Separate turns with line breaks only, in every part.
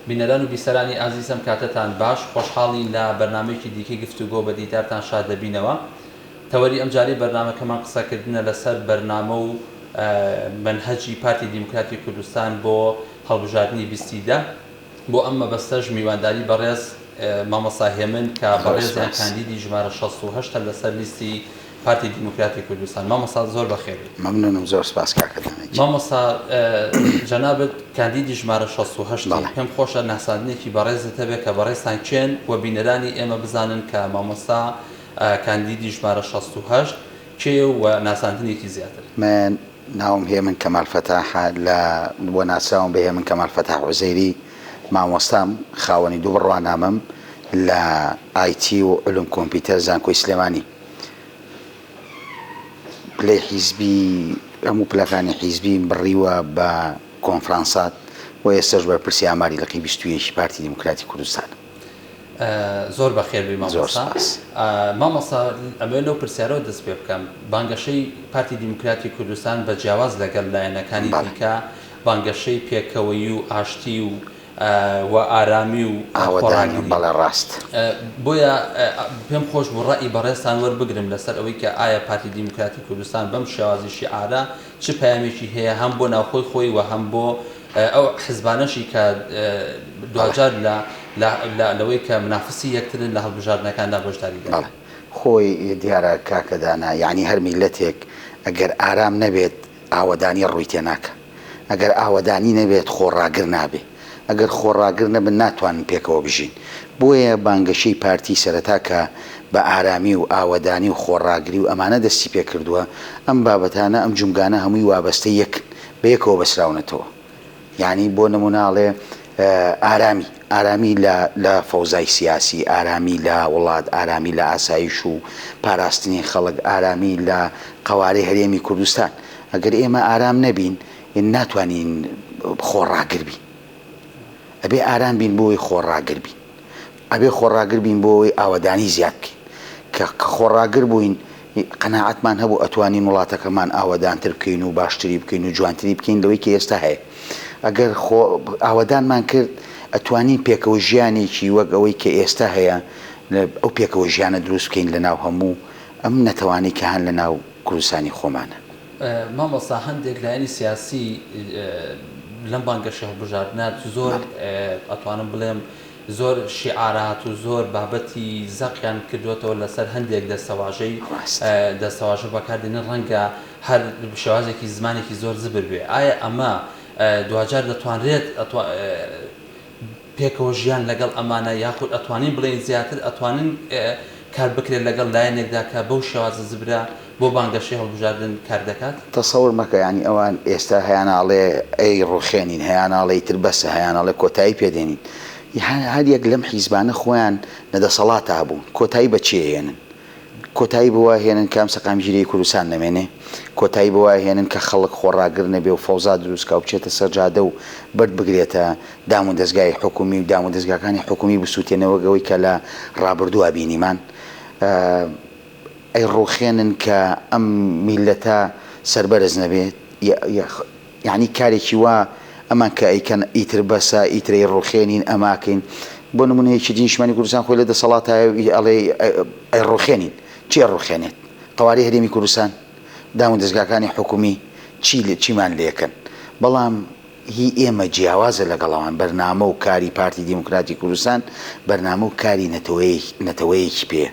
بینەران و بیسەرانی ئازیزم کاتتان باش، خۆشحاڵین لە بەرنامەیەکی دیکەی گفتوگۆ بە دیدارتان شاد دەبینەوە. تەوەری ئەمجاری بەرنامەکەمان قسەکردنە لەسەر بەرنامە و منهەجی پارتی دیموکراتی کوردستان بۆ هەڵبژاردننی بیستیدا. بۆ ئەم مەبەستەش میوانداری بەڕێز مامۆستا هێمن کە بەڕێزیان کاندیدی ژمارە 68 لەسەر لیستی پارتی دیموکراتی کوردستان. مامۆستا زۆر بەخێر.
مەمنونم، زۆر سپاس کاکەدانێکی.
مامۆستا جەنابەت کاندیدی ژمارە 68 پێم خۆشە ناساندنێکی بەڕێزت هەبێت کە بەڕێزتان چێن و بینەرانی ئێمە بزانن کە مامۆستا کاندیدی ژمارە 68 چێ و ناساندنێکی زیاتر.
من ناوم هێمن کەمال فەتاحە بۆ ناسراوم بە هێمن کەمال فەتاح عوزەیری، مامۆستام، خاوەنی دوو بڕوانامەم لە ئایتی و علوم کۆمپیوتەر زانکۆی سلێمانی. پلەی حیزبی هەموو پلەکانی حیزبی بڕیوە بە کۆنفرانسات و ئێستاش بەرپرسی ئاماری لەقی 21 پارتی دیموکراتی کوردستان.
زۆر بەخێربی مامۆستا. مامۆستا ئەمە لەو پرسیارەوە دەست پێ بکەم، بانگەشەی پارتی دیموکراتی کوردستان بە جیاواز لەگەڵ لایەنەکانی دیکە بانگەشەی پێکەوەی و ئاشتی و ئارامی و
ئاوەدانی بەڵێ ڕاست.
بۆیە پێم خۆش بوو ڕای بەڕێزتان وەربگرم لەسەر ئەوەی کە ئایا پارتی دیموکراتی کوردستان بەم شێوازی شیعارە چ پەیامێکی هەیە هەم بۆ ناوخۆی خۆی و هەم بۆ ئەو حیزبانەشی کە دوجار لەوەی کە منافسی یەکترن لە هەڵبژاردنەکاندا بەشداری دەکەن.
خۆی دیارە کاکەدانا، یعنی هەر میلەتێک ئەگەر ئارام نەبێت ئاوەدانی ڕووی تێناکە، ئەگەر ئاوەدانی نەبێت خۆڕاگر نابێ، ئەگەر خۆڕاگر نەبن ناتوانن پێکەوە بژین. بۆیە بانگەشەی پارتی سەرەتا کە بە ئارامی و ئاوەدانی و خۆڕاگری و ئەمانە دەستی پێ کردووە، ئەم بابەتانە ئەم جومگانە هەمووی وابەستە یەکن، بە یەکەوە بەسراونەتەوە. یعنی بۆ نموناڵێ ئارامی لە فەوزای سیاسی، ئارامی لە وڵات، ئارامی لە ئاسایش و پاراستنی خەڵک، ئارامی لە قەوارەی هەرێمی کوردستان. ئەگەر ئێمە ئارام نەبین ناتوانین خۆڕاگر بین. ئەبێ ئارام بین بۆی خۆڕاگر بین، ئەبێ خۆڕاگر بین بۆی ئاوەدانی زیاد بکەین. کە خۆڕاگر بووین قەناعەتمان هەبوو ئەتوانین وڵاتەکەمان ئاوەدانتر بکەین و باشتری بکەین و جوانتری بکەین لەوەی کە ئێستا هەیە. ئەگەر ئاوەدانمان کرد ئەتوانین پێکەوە ژیانێکی وەک ئەوەی کە ئێستا هەیە ئەو پێکەوە ژیانە دروست بکەین لە ناو هەموو ئەم نەتەوانی کە هەن لە ناو کوردستانی خۆمانە.
مامۆستا هەندێک لایەنی سیاسی لەم بانگەشە هەڵبژاردنە زۆر ئەتوانم بڵێم زۆر شیعارات و زۆر بابەتی زەقیان کردوێتەوە لەسەر هەندێک دەستەواژە بەکاردێنن، ڕەنگە هەر شێوازێکی زمانێکی زۆر زبر بێ. ئایا ئەمە دوجار دەتوانرێت پێکەوە ژیان لەگەڵ ئەمانە یاخود ئەتوانین بڵێن زیاتر ئەتوانین کار بکرێت لەگەڵ لایەنێکدا کە بەو شێوازە زبرە بۆ بانگەشەی هەڵبژاردن کار دەکات؟
تەسەوور مەکە، ینی ئەوان ئێستا هەیاناڵێ ئەی ڕوخێنین، هەیاناڵێ تر بەسە، هەیاناڵێ کۆتایی پێدێنین. هەر یەک لەم حیزبانە خۆیان نەدەسەڵاتە هەبوون. کۆتایی بە چی هێنن؟ کۆتایی بەوە هێنن کام سەقامگیری کوردستان نەمێنێ، کۆتایی بەوە هێنن کە خەڵک خۆڕاگر نەبێ و فەوزا دروستکە و بچێتە سەرجادە و بەرد بگرێتە دام و دەستگای حکومی و دام و دەستگاکانی حکومی بسووتێنەوە گەوەی کە لە ڕابردووە بینیمان. ئەی ڕوخێنن کە ئەم میلەتە سەربەرز نەبێت، یعنی کارێکی وا ئەمان کە ئەیکەن ئیتر بەسە ئیترەی ڕوخێنین ئەماکەین. بۆ نمونەیەکی نیشتمانی کوردستان خۆی لە دەسەڵات ئەڵێ ئەی ڕوخێنین، چی ڕوخێنێت؟ قەوارەی هەرێمی کوردستان، دام و دەستگاکانی حکومی چیمان لێکەن؟ بەڵام هی ئێمە جیاوازە لەگەڵەوان. بەرنامە و کاری پارتی دیموکراتی کوردستان بەرنامە و کاری نەتەوەیەکی پێ،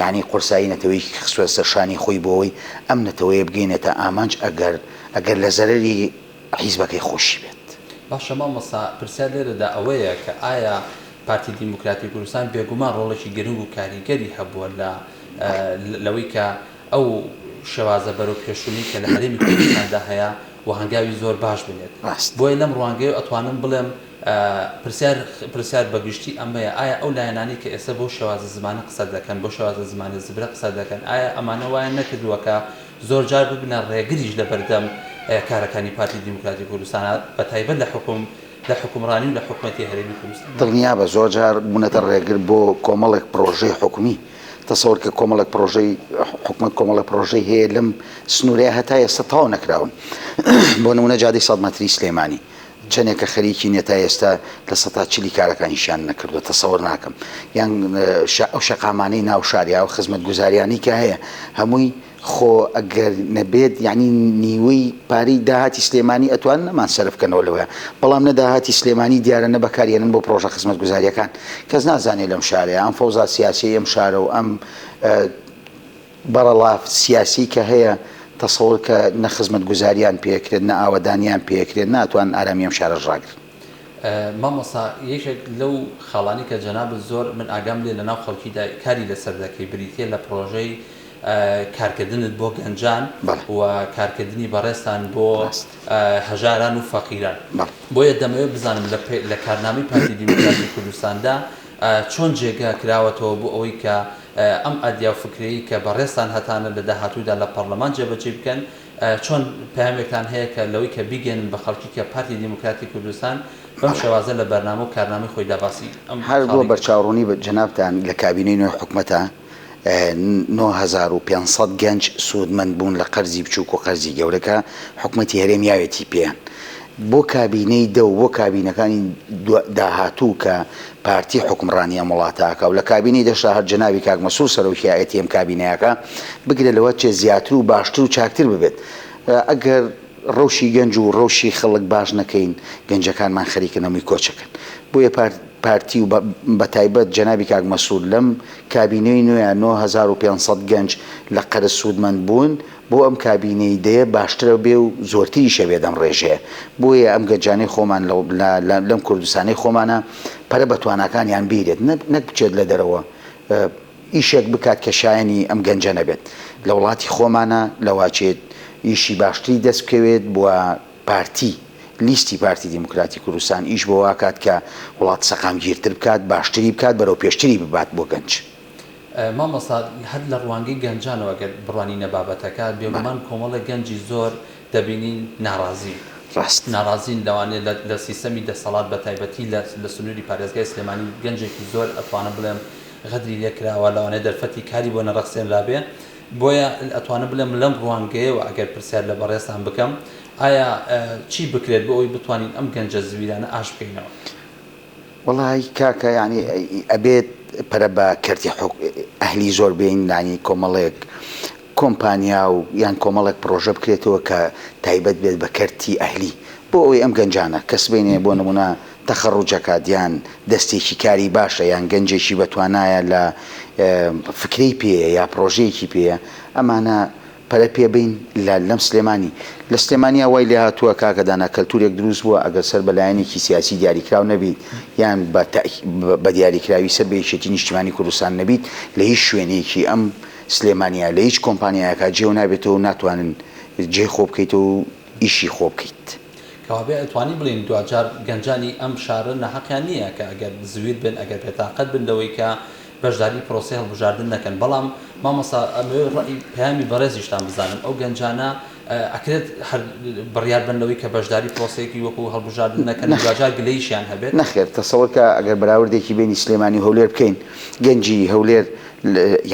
یعنی قورسایی نەتەوەیەکی خستووە سەرشانی خۆی بۆەوەی ئەم نەتەوەیە بگەینێتە ئامانج ئەگەر لە زەرەری حیزبەکەی خۆشی بێت.
باشە مامۆستا، پرسیار لێرەدا ئەوەیە کە ئایا پارتی دیموکراتی کوردستان بێگومان ڕۆڵێکی گرنگ و کاریگەری هەبووە لەوەی کە ئەو شێوازە بەرەو پێشوونی کە لە هەرێمی کوردستاندا هەیە و هەنگاوی زۆر باش بنێت. بۆیە لەم ڕوانگەیە ئەتوانم بڵێم پرسیار بەگشتی ئەمەیە، ئایا ئەو لایەنانی کە ئێستا بۆ شێوازە زمانە قسە دەکەن، بۆ شێوازە زمانی زبرە قسە دەکەن، ئایا ئەمانە وایە نەکردووە کە زۆر جار ببنە ڕێگریش لە بەردەم کارەکانی پارتی دیموکراتی کوردستان بە تایبەت لە حکومڕانی و لە حکوومەتی هەرێمی کوردستان؟
دڵنیا بە زۆر جار بوونەتە ڕێگر بۆ کۆمەڵێک پرۆژەی حکومی. تەسەوەر کە کۆمەڵێک پرۆژەی حکومەت کۆمەڵێک پرۆژەی هەیە لەم سنوورەیە هەتا ئێستا تەواو نەکراون. بۆ نمونە جادەی 100 مەتری سلێمانی، چەندێکە خەریکی نێتا ئێستا لە 140 کارەکانیشیان نەکردووە تەسەوەر ناکەم یان ئەو شەقامانەی ناو شاریا و خزمەت گوزاریانی کە هەیە هەمووی خۆ ئەگەر نەبێت یعنی نیوەی پارەی داهاتی سلێمانی ئەتوان نەمان سەرفکەنەوە لەوەیە بەڵام نەداهاتی سلێمانی دیارە نە بەکارێنن بۆ پرۆژە خزمەت گوزاریەکان کەس نازانێت لەم شارەیە ئەم فەوزا سیاسی ئەم شارە و ئەم بەرەڵاف سیاسی کە هەیە تەسەوڕ کە نە خزمەت گوزاریان پێکرێت نە ئاوەدانیان پێکرێت ناتوان ئارامی ئەم شارە ڕاگرن.
مامۆستا یەکێک لەو خاڵانی کە جەنابەت زۆر من ئاگام لێ لەناو خەڵکیدا کاری لەسەر دەکەی بریتە لە پرۆژەی کارکردنت بۆ گەنجان و کارکردنی بەڕێستان بۆ هەژاران و فەقیران بۆیە دەمەوێت بزانم لە کارنامەی پارتی دیموکراتی کوردستاندا چۆن جێگا کراوەتەوە بۆ ئەوەی کە ئەم ئەدیا و فکرەیە کە بەڕێستان هەتانە لە داهاتوودا لە پەرلەمان جێبەجێ بکەن چۆن پامێکتان هەیە کە لەوەی کە بیگەنن بە خەڵکی کە پارتی دیموکراتی کوردستان بەم شێوازە لە بەرنامە و کارنامەی خۆی داباسی
هەر بۆ بەرچاوڕوونی بە جەنابتان لە کابینەی نوێی حکوومەتە 9500 گەنج سوودمەند بوون لە قەرزی بچووک و قەرزی گەورەکە حکوومەتی هەرێم یاوێتی پێیان بۆ کابینەی دە و بۆ کابینەکانی داهاتوو کە پارتی حکمڕانیە وڵاتاکە و لە کابینەی دەشا هەر جەنابی کاک مەسوود سەرۆکیایەتی ئەم کابینەیەکە بگرێت لەوە چێ زیاتر و باشتر و چاکتر ببێت ئەگەر ڕەوشی گەنج و ڕەوشی خەڵک باش نەکەین گەنجەکانمان خەریکەنەوەی کۆچەکەن بۆیە پارتی و بە تایبەت جەنابی کاک مەسوود لەم کابینەی نوێیان 9500 گەنج لە قەرز سوودمەند بوون بۆ ئەم کابینەی دەیە باشترە بێ و زۆرتری شەوێ دەم ڕێژەیە بۆیە ئەم گەنجانەی خۆمان لەم کوردستانەی خۆمانە پەرە بەتوانەکانیان بیرێت نەک بچێت لە دەرەوە ئیشێک بکات کە شایەنی ئەم گەنجە نەبێت لە وڵاتی خۆمانە لەواچێت ئیشی باشتری دەست بکەوێت بووە پارتی لیستی پارتی دیموکراتی کوردستان ئیش بۆ واکات کە وڵات سەقامگیرتر بکات باشتری بکات بەرەو پێشتری ببات بۆ گەنج.
مامۆستا هەر لە ڕوانگەی گەنجانەوە گەر بڕوانی نەبابەتەکە بێگومان کۆمەڵە گەنجی زۆر دەبینین ناڕازی ناڕازین لەوانێت لە سیستەمی دەسەڵات بە تایبەتی لە سنووری پارێزگای سلێمانی گەنجێکی زۆر ئەتوانە بڵێم غەدری لێکراوە لەوانێت دەرفەتی کاری بۆ نەڕەخسێنرابێ بۆیە ئەتوانە بڵێم لەم ڕوانگەیە و ئەگەر پرسیار لە بەڕێستان بکەم ئایا چی بکرێت بۆ ئەوی بتوانین ئەم گەنجە زویرانە ئاش بکەینەوە؟
وەڵی کاکە ینی ئەبێت پەرە بە کەرتی ئەهلی زۆر بین دانی کۆمەڵێک کۆمپانیا و یان کۆمەڵێک پرۆژە بکرێتەوە کە تایبەت بێت بە کەرتی ئەهلی بۆ ئەوەی ئەم گەنجانە کەس بینێ بۆ نمونە تەخەڕوجەکە دیان دەستێکی کاری باشە یان گەنجێکی بەتوانایە لە فکرەی پێەیە یا پرۆژەیەکی پێەیە ئەمانە پەرە پێبین لەم سلێمانی لە سلێمانیا وای لێ هاتووە کاکەدانا کەلتورێک دروست بووە ئەگەر سەر بەلایەنێکی سیاسی دیاریکراو نەبیت یان بە دیاریکراوی سەر بە یەکێتی نیشتیمانی کوردستان نەبیت لە هیچ شوێنێکی ئەم سلێمانیا لە هیچ کۆمپانیایەکە جێو نابێتەوە و ناتوانن جێ خۆ بکەیتەوە و ئیشی خۆ بکەیت.
کەوابێ ئەتوانی بڵین دوجار گەنجانی ئەم شارە نەحەقیان نییە کە ئەگەر زویر بن ئەگەر پێتاقەت بن لەوەی کە بەشداری پرۆسی هەڵبژاردن نەکەن بەڵام مامۆستا ئەمەوێ ڕەئی پەیامی بەڕێزیشتان بزانم ئەو گەنجانە ئەکرێت بڕیار بن لەوەی کە بەشداری پرۆسەیەکی وەکو هەڵبژاردن نەکەن دوجار گلەیشیان هەبێت
نەخێر تەسەوەرکە ئەگەر بەراوردێکی بینی سلێمانی هەولێر بکەین گەنجی هەولێر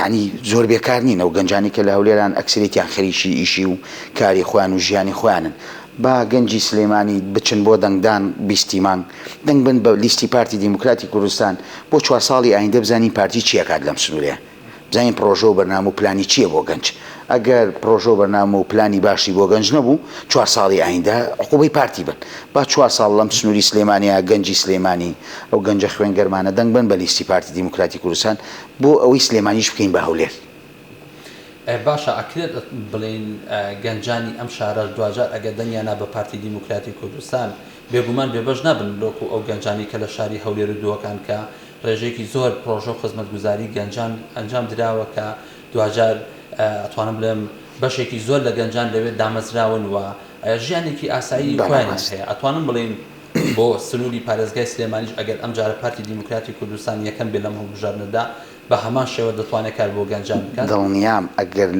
یعنی زۆر بێکار نین ئەو گەنجانی کە لە هەولێران ئەکسریتیان خەریکی ئیشی و کاری خۆیان و ژیانی خۆیانن با گەنجی سلێمانی بچن بۆ دەنگدان بیستیمان دەنگ بن بە لیستی پارتی دیموکراتی کوردستان بۆ 4 ساڵی ئایندە بزانین پارتی چیەکات لەم سنوورەیە بزانین پرۆژە و بەرنامە و پلانی چییە بۆ گەنج ئەگەر پرۆژە و بەرنامە و پلانی باشی بۆ گەنج نەبوو 4 ساڵی ئایندە عقوبەی پارتی بن با 4 ساڵ لەم سنووری سلێمانیا گەنجی سلێمانی ئەو گەنجە خوێنگەرمانە دەنگ بن بە لیستی پارتی دیموکراتی کوردستان بۆ ئەوەی سلێمانیش بکەین بە هەولێر.
باشە ئەکرێت بڵین گەنجانی ئەم شارە دوجار ئەگەر دەنگیانە بە پارتی دیموکراتی کوردستان بێگومان بێبەش نابن لۆکو ئەو گەنجانی کە لە شاری هەولێر و دووەکان کە ڕێژێکی زۆر پرۆژە و خزمەتگوزاری گەنجان ئەنجام درراوە کە دوجار ئەتوانم بڵێم بەشێکی زۆر لە گەنجان لەوێت دامەزراون و ژیانێکی ئاسایی خۆیان هەیە ئەتوانم بڵین بۆ سنووری پارێزگای سلێمانیش ئەگەر ئەم جارە پارتی دیموکراتی کوردستان یەکەم بێ لەم هەڵبژاردنەدا بە هەمان شێوە دەتوانێت کار بۆ گەنجان بکات
دڵنیام ئەگەر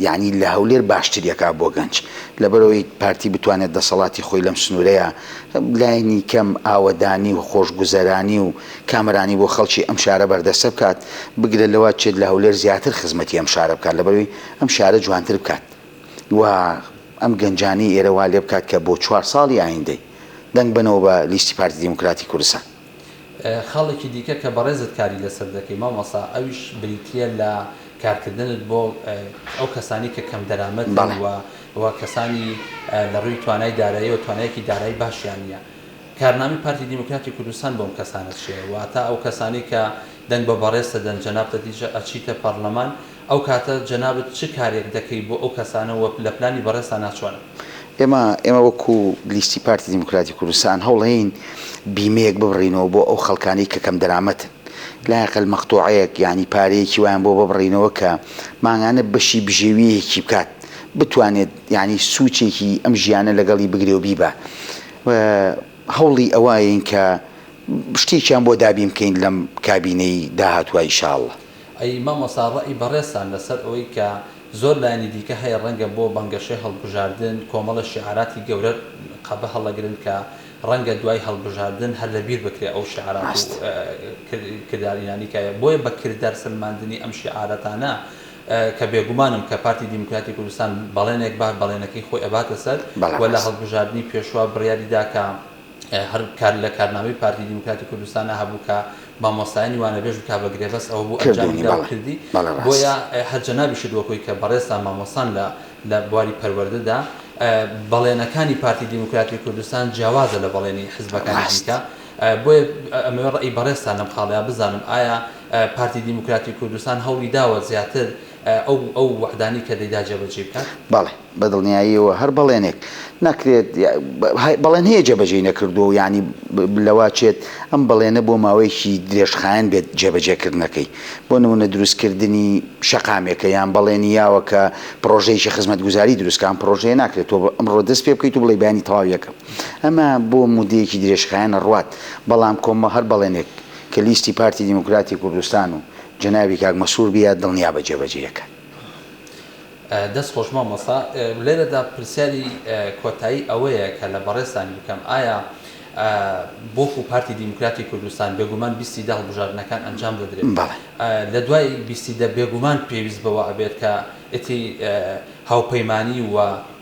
یعنی لە هەولێر باشتریەکە بۆ گەنج لەبەرەوەی پارتی بتوانێت دەسەڵاتی خۆی لەم سنوورەیە لایەنی کەم ئاوەدانی و خۆشگوزەرانی و کامەرانی بۆ خەڵکی ئەم شارە بەردەستە بکات بگرێت لەوە چێت لە هەولێر زیاتر خزمەتی ئەم شارە بکات لەبەرەوەی ئەم شارە جوانتر بکات و ئەم گەنجانی ئێرە وا لێ بکات کە بۆ 4 ساڵی ئایندەی دەنگ بنەوە بە لیستی پارتی دیموکراتی کوردستان.
خاڵێکی دیکە کە بەڕێزت کاری لەسەر دەکەی مامۆستا ئەویش بریتە لە کارکردنت بۆ ئەو کەسانی کە کەم دەرامەت و کەسانی لە ڕووی توانای دارایی و توانایەکی دارایی باشیان نیە. کارنامی پارتی دیموکراتی کوردستان بۆم کەسانت شێ واتە ئەو کەسانی کە دەنگ بە بەڕێستە دەن جەنابتە دیژە ئەچیتە پەرلەمان ئەو کاتە جەنابەت چ کارێک دەکەی بۆ ئەو کەسانەوە لە پلانی بەڕێستا ناچوانە؟
ئێمە وەکو لیستی پارتی دیموکراتی کوردستان هەوڵەین بیمەیەک ببڕینەوە بۆ ئەو خەڵکانی کە کەم دەرامەتن لاقل مەقتوعەیەک ینی پارەیەکی وایان بۆ ببڕینەوە کە ماگانە بەشی بژێویەکی بکات بتوانێت ینی سوچێکی ئەم ژیانە لەگەڵی بگرێ و بیبە هەوڵی ئەوایین کە شتێکیان بۆ دابین بکەین لەم کابینەی داهاتوە ئینشاءڵڵا.
ئەی مامۆستا ڕەئی بەڕێستان لەسەر ئەوەی کە زۆر لایانی دیکە هەیە ڕەنگە بۆ بەنگەشەی هەڵبژاردن کۆمەڵە شیعاراتی گەورە قەبە هەڵەگرن کە ڕەنگە دوای هەڵبژاردن هەر لەبیر بکرێ ئەو شیعارات کردارینانی کە بۆیە بە کردار سلماندنی ئەم شیعارەتانە کە بێگومانم کە پارتی دیموکراتی کوردستان بەڵێنێک با بەڵێنەکەی خۆی ئەباتە سەر و لە هەڵبژاردننی پێشوا بڕیاریدا کە هەر کار لە کارنامەی پارتی دیموکراتی کوردستانە هەبوو کە مامۆستایانی وانەبێژ کا بە گرێبەست ئەوە بوو ئەنجامی کردی بۆیە هەر جەنابیشت وەکوی کە بەڕێستا مامۆستان لە بواری پەروەردەدا بەڵێنەکانی پارتی دیموکراتی کوردستان جیاوازە لە بەڵێنی حزبەکانی دیکە بۆیە ئەمە ڕێی بەڕێستان لەم خاڵەیە بزانم ئایا پارتی دیموکراتی کوردستان هەوڵی داوە زیاتر ئەو وحدانی کە دەیدا جێبەجێ بکات؟
بەڵێ بەدڵنیاییەوە هەر بەڵێنێک ناکرێت بەڵێن هەیە جێبەجێ نەکردو و ینی لەواچێت ئەم بەڵێنە بۆ ماوەیەکی درێژخایەن بێت جێبەجێکردنەکەی بۆ نمونە دروستکردنی شەقامێکە یان بەڵێنی یاوە کە پرۆژەیەکی خزمەتگوزاری دروستکان پرۆژەیە ناکرێت تۆ ئەمڕۆ دەست پێ بکەیت و بڵێ بەیانی تەواویەکە ئەمە بۆ مودەیەکی درێژخایەنە ڕوات بەڵام کۆمە هەر بەڵێنێک کە لیستی پارتی دیموکراتی کوردستان و جەنابی کاک مەسوور بیات دڵنیا بە جێبەجێیەکە.
دەست خۆش مامۆستا لێرەدا پرسیاری کۆتایی ئەوەیە کە لە بەڕێستانی بکەم ئایا بۆکو پارتی دیموکراتی کوردستان بێگومان بیستی دا هەڵبژاردنەکان ئەنجام دەدرێت لە دوای بیستی دە بێگومان پێویست بەوە ئەبێت کە ئەتی هاوپەیمانی و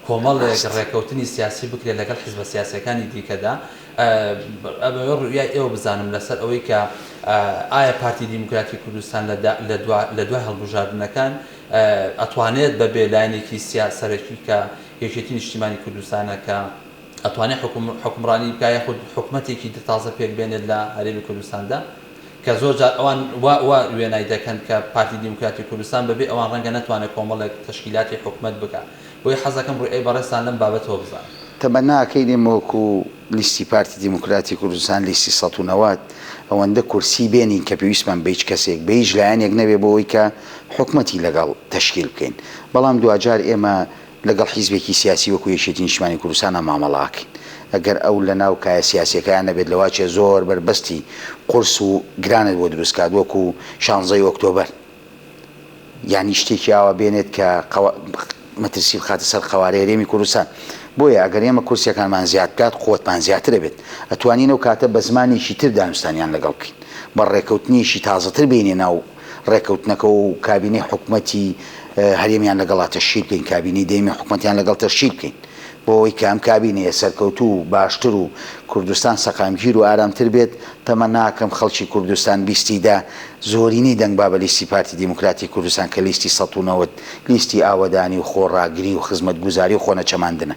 کۆمەڵێک ڕێکەوتنی سیاسی بکرێت لەگەڵ حیزبە سیاسەکانی دیکەدا ڕویای ئێوە بزانم لەسەر ئەوەی کە ئایا پارتی دیموکراتی کوردستان لە دوای هەڵبژاردنەکان ئەتوانێت بە بێلایەنێکی سیاسەرەکی کە یەکێتی نیشتیمانی کوردستانە کە ئەتوانێت حکومڕانی بکایە خود حکوومەتێکی تازە پێک بێنێت لە هەرێمی کوردستاندا کە زۆر جار ئەوان وێنای دەکەن کە پارتی دیموکراتی کوردستان بەبێ ئەوان ڕەنگە ناتوانێت کۆمەڵێک تەشکیلاتی حکوومەت بکات بۆی حەزەکەم ڕوئی بەڕێستان لەم بابەتەوە بزان.
تەمەناکەی وەکو لیستی پارتی دیموکراتی کوردستان لیستی ١٩٠ ئەوەندە کورسی بێنین کە پێویستمان بە هیچ کەسێک بە هیچ لایەنێک نەبێ بۆەوەی کە حکوومەتی لەگەڵ تەشکیل بکەین بەڵام دوجار ئێمە لەگەڵ حیزبێکی سیاسی وەکو یەکێتی نیشتیمانی کوردستانە مامەڵاکەین ئەگەر ئەو لە ناو کایە سیاسیەکەیان نەبێت لەواچێ زۆر بەربەستی قورس و گرانت بۆ دروستکات وەکو 16 ئۆکتۆبەر یانی شتێکی ئاوا بێنێت کە مەترسی بخاتە سەر قەوارەی هەرێمی کوردستان بۆیە ئەگەر ئێمە کورسیەکانمان زیاد بکات قوتمان زیاتر بێت ئەتوانین و کاتە بە زمانێکی تر دانوستانیان لەگەڵ بکەین بە ڕێکەوتنیشی تازەتر بینێ ناو ڕێکەوتنەکە و کابینەی حکوومەتی هەرێمیان لەگەڵا تەشکیل بکەین کابینەی دەیمی حکوومەتیان لەگەڵ تەشکیل بکەین بۆ ئەوەی کە ئەم کابینەیە سەرکەوتوو و باشتر و کوردستان سەقامگیر و ئارامتر بێت تەمە ناکەم خەڵکی کوردستان بیستیدا زۆرینەی دەنگ با بە لیستی پارتی دیموکراتی کوردستان کە لیستی ١٩٠ لیستی ئاوەدانی و خۆڕاگری و خزمەتگوزاری و خۆنە چەماندنە.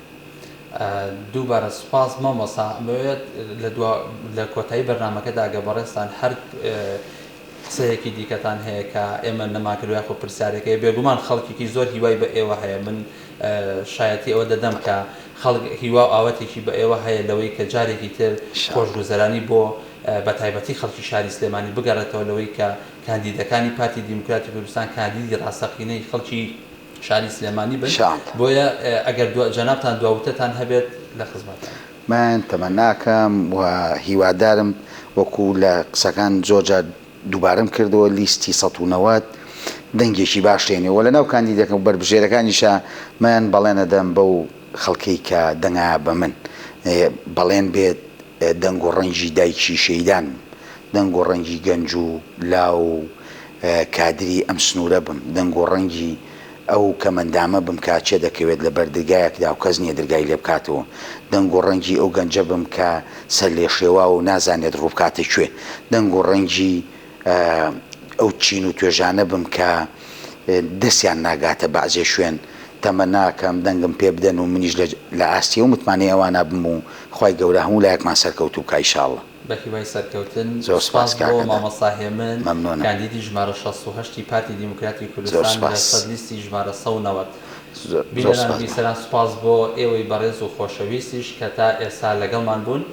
دووبارە سوپاس مامۆستا لە کۆتایی بەرنامەکەدا گە بەڕێستان هەر قسەیەکی دیکەتان هەیە کە ئێمە نەماکردوای خۆ پرسیارەکەی بێگومان خەڵکێکی زۆر هیوای بە ئێوە هەیە من شایەتی ئەوە دەدەم کە خەڵک هیوا ئاوەتێکی بە ئێوە هەیە لەوەی کە جارێکی تر خۆشگوزەرانی بۆ بە تایبەتی خەڵکی شاری سلێمانی بگەڕێتەوە لەوەی کە کاندیدەکانی پارتی دیموکراتی کوردستان کاندیدی ڕاستەقینەی خەڵکی شاری سلێمانی بن بۆیە ئەگەر جەنابتان دواوتەتان هەبێت لە خزمەتان
من تەمەناکەم و هیوادارم وەکو لە قسەکان زۆرجار دووبارەم کردەوە لیستی ١٩٠ دەنگێکی باشێنێەوە لە ناو کاندیدەکەم بەربژێرەکانیشە من بەڵێنەدەم بەو خەڵکەی کە دەنگا بە من بەڵێن بێت دەنگ و ڕەنگی دایکی شەیدان دەنگ و ڕەنگی گەنج و لاو کادری ئەم سنوورە بم دەنگ و ڕەنگی ئەو کە مندامە بمکە چێ دەکەوێت لە بەردرگایەکدا و کەس نییە دەرگای لێ بکاتەوە دەنگ و ڕەنگی ئەو گەنجە بم کە سەر لێ شێوا و نازانێت ڕووبکاتە کوێ دەنگ و ڕەنگی ئەو چین و توێژانە بم کە دەستیان ناگاتە بەعزێ شوێن تەمە ناکەم دەنگم پێ بدەن و منیش لە ئاستی و متمانەی ئەوانە بم و خی گەورە هەموو لایەکمان سەرکەوت و کایشاڵە
بەهیوای سەرکەوتن
زۆر سپاس کاکە
مامۆستا هێمن
مەمنونم
کاندیدی ژمارە 68 پارتی دیموکراتی کوردستان لە سەدلیستی ژمارە 190 بیرەنان بیسەران سوپاس بۆ ئێوەی بەڕێز و خۆشەویستیش کە تا ئێستا لەگەڵمان بوون